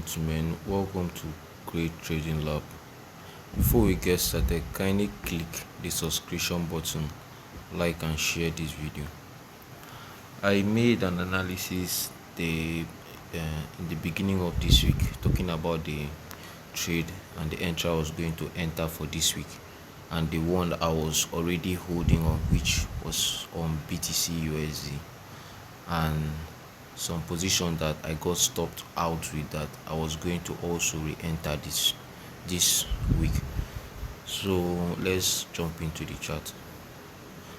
gentlemen, welcome to Great Trading Lab. Before we get started, kindly click the subscription button, like and share this video. I made an analysis in the beginning of this week talking about the trade and the entry I was going to enter for this week, and the one I was already holding on, which was on BTC USD, and some position that I got stopped out with that I was going to also re-enter this week. So let's jump into the chart.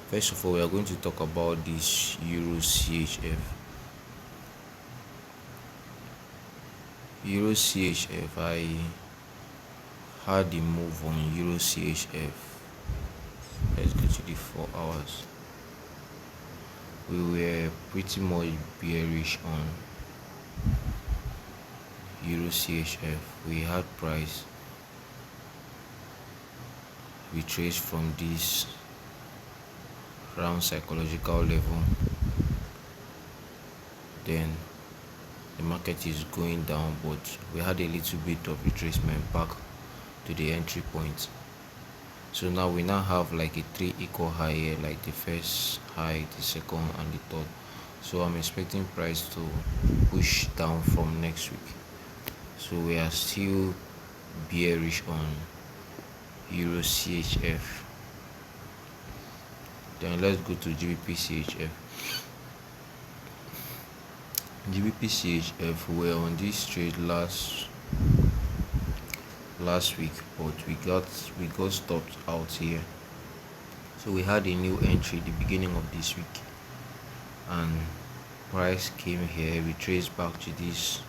First of all, we are going to talk about this Euro CHF. Euro CHF, I had a move on Euro CHF. Let's go to the 4 hours. We were pretty much bearish on Euro CHF. We had price retraced from this round psychological level, then the market is going down, but we had a little bit of retracement back to the entry point. So now we have like a 3 equal high here, like the first high, the second and the third. So I'm expecting price to push down from next week. So we are still bearish on Euro CHF. Then let's go to GBP CHF. GBP CHF, we were on this trade last week, but we got stopped out here. So we had a new entry at the beginning of this week, and price came here, we traced back to this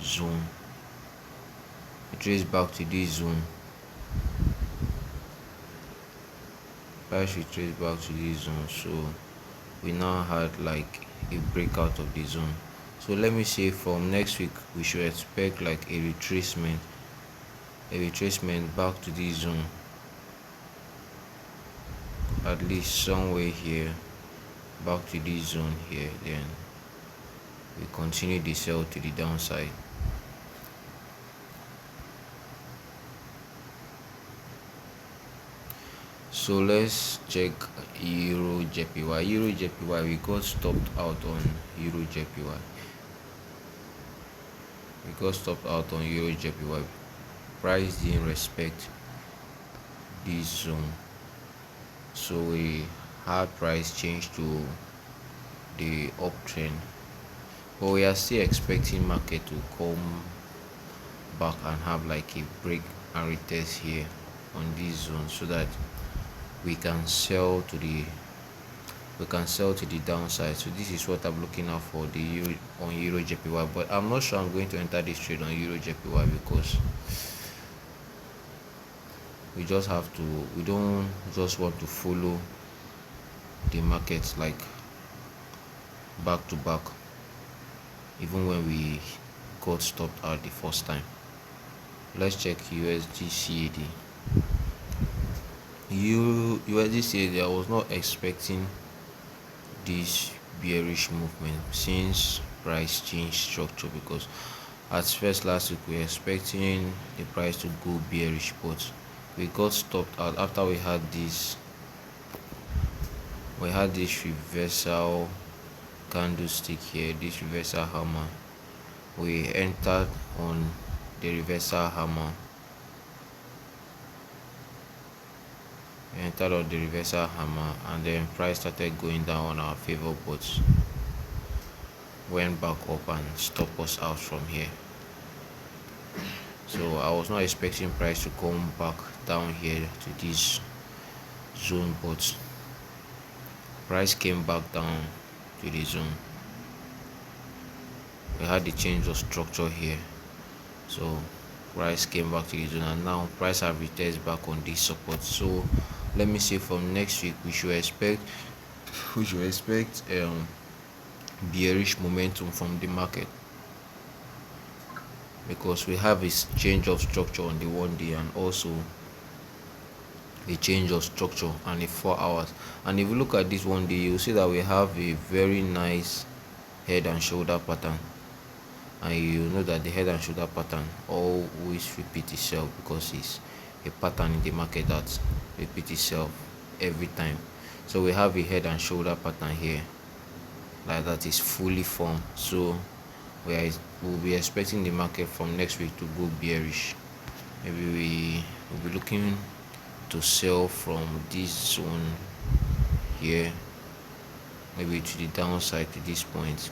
zone. Price retraced back to this zone, so we now had like a breakout of the zone. So let me say from next week we should expect like a retracement back to this zone, at least somewhere here, back to this zone here. Then we continue the sell to the downside. So let's check Euro JPY. We got stopped out on Euro JPY. Price didn't respect this zone, so we had price change to the uptrend, but we are still expecting market to come back and have like a break and retest here on this zone, so that we can sell to the downside. So this is what I'm looking out for the Euro JPY, but I'm not sure I'm going to enter this trade on Euro JPY because we don't just want to follow the market like back to back, even when we got stopped out the first time. Let's check USD CAD. USD CAD, I was not expecting this bearish movement since price change structure, because at first last week we were expecting the price to go bearish, but we got stopped out after we had this reversal candlestick here, this reversal hammer. We entered on the reversal hammer, and then price started going down on our favor, but went back up and stopped us out from here. So I was not expecting price to come back down here to this zone, but price came back down to the zone. We had the change of structure here, so price came back to the zone, and now price have retested back on this support. So let me say from next week we should expect bearish momentum from the market, because we have a change of structure on the 1 day and also a change of structure on the 4 hours. And if you look at this 1 day, you'll see that we have a very nice head and shoulder pattern, and you know that the head and shoulder pattern always repeat itself because it's a pattern in the market that repeats itself every time. So we have a head and shoulder pattern here like that is fully formed. So we'll be expecting the market from next week to go bearish. Maybe we will be looking to sell from this zone here, maybe to the downside to this point,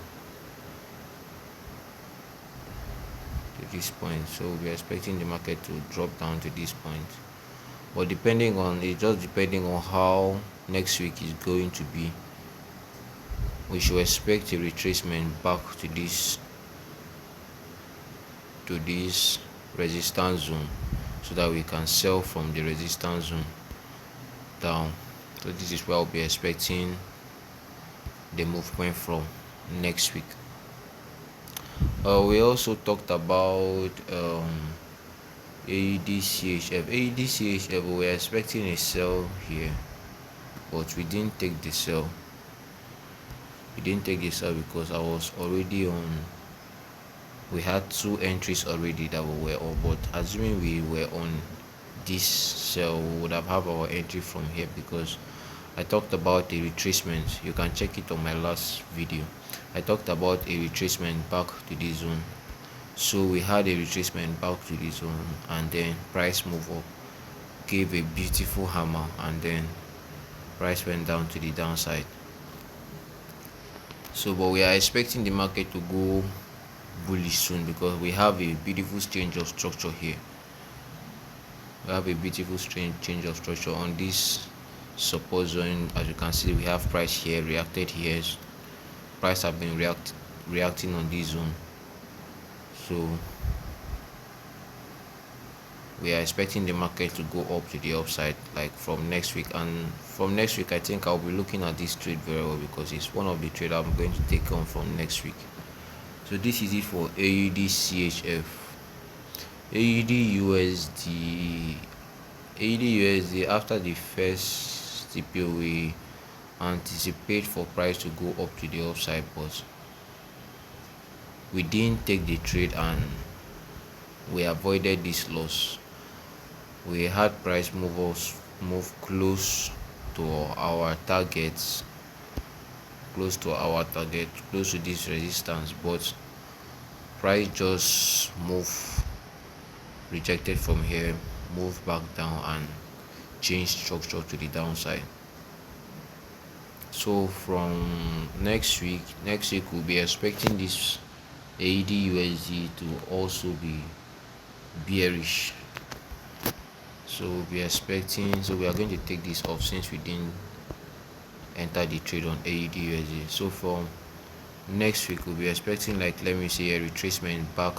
so we'll be expecting the market to drop down to this point. But depending on how next week is going to be, we should expect a retracement back to this resistance zone, so that we can sell from the resistance zone down. So this is where I'll be expecting the movement from next week. We also talked about AUD-CHF. AUD-CHF, we were expecting a sell here, but we didn't take the sell. Because I was already on. We had 2 entries already that we were on, but assuming we were on this sell, we would have our entry from here, because I talked about a retracement. You can check it on my last video. I talked about a retracement back to this zone. So we had a retracement back to this zone, and then price move up, gave a beautiful hammer, and then price went down to the downside. So but we are expecting the market to go bullish soon, because we have a beautiful change of structure here. We have a beautiful change of structure on this support zone. As you can see, we have price here, reacted here. Price have been reacting on this zone. So we are expecting the market to go up to the upside, like from next week. And from next week, I think I'll be looking at this trade very well, because it's one of the trades I'm going to take on from next week. So this is it for AUD-CHF. AUD-USD, after the first TPO, we anticipate for price to go up to the upside, but we didn't take the trade and we avoided this loss. We had price move close to our targets, close to this resistance, but price just rejected from here, moved back down, and changed structure to the downside. So from next week we'll be expecting this AUD-USD to also be bearish. So we are going to take this off, since we didn't enter the trade on AUD-USD. So from next week we'll be expecting, like, let me say, a retracement back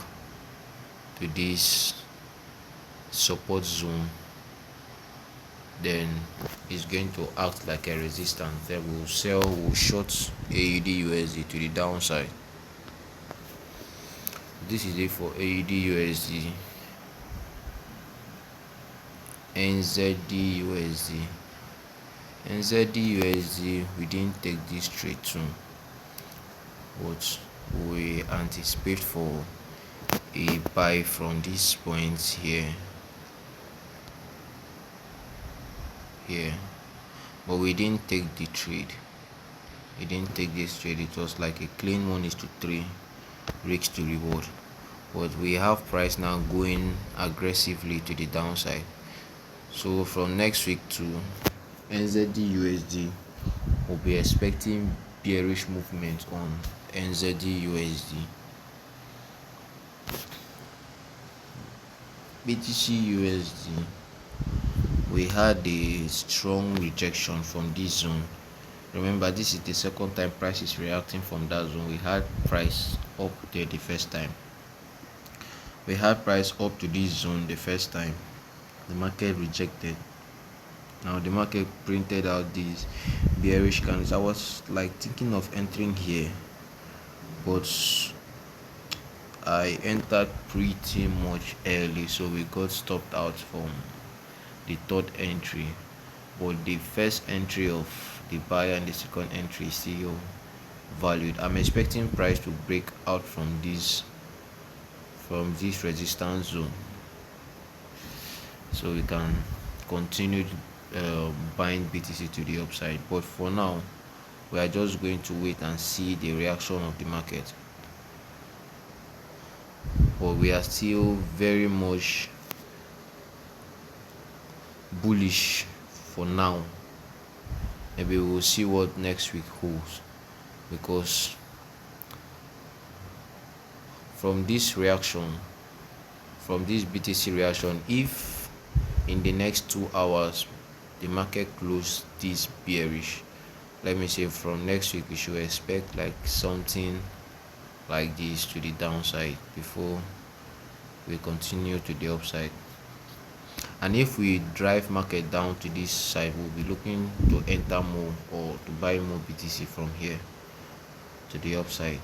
to this support zone, then it's going to act like a resistance. Then we'll short AUD-USD to the downside. This is it for AUD-USD. NZD-USD, we didn't take this trade too, but we anticipate for a buy from this point here, but we didn't take the trade. It was like a clean 1:3 risk to reward, but we have price now going aggressively to the downside. So from next week to NZD-USD, we'll be expecting bearish movement on NZD-USD. BTC-USD, we had a strong rejection from this zone. Remember, this is the second time price is reacting from that zone. We had price up there the first time. We had price up to this zone the first time. The market rejected. Now the market printed out these bearish candles. I was like thinking of entering here, but I entered pretty much early, so we got stopped out from the third entry. But the first entry of the buyer and the second entry is still valued. I'm expecting price to break out from this from this resistance zone, so we can continue buying BTC to the upside. But for now, we are just going to wait and see the reaction of the market. But we are still very much bullish for now. Maybe we'll see what next week holds, because from this reaction, from this BTC reaction, if in the next 2 hours the market close this bearish, let me say from next week we should expect like something like this to the downside before we continue to the upside. And if we drive market down to this side, we'll be looking to enter more or to buy more BTC from here to the upside.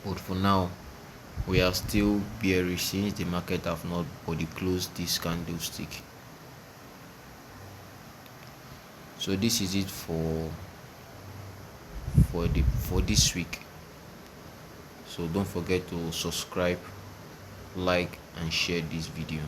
But for now, we are still bearish since the market have not body closed this candlestick. So this is it for this week. So don't forget to subscribe, like and share this video.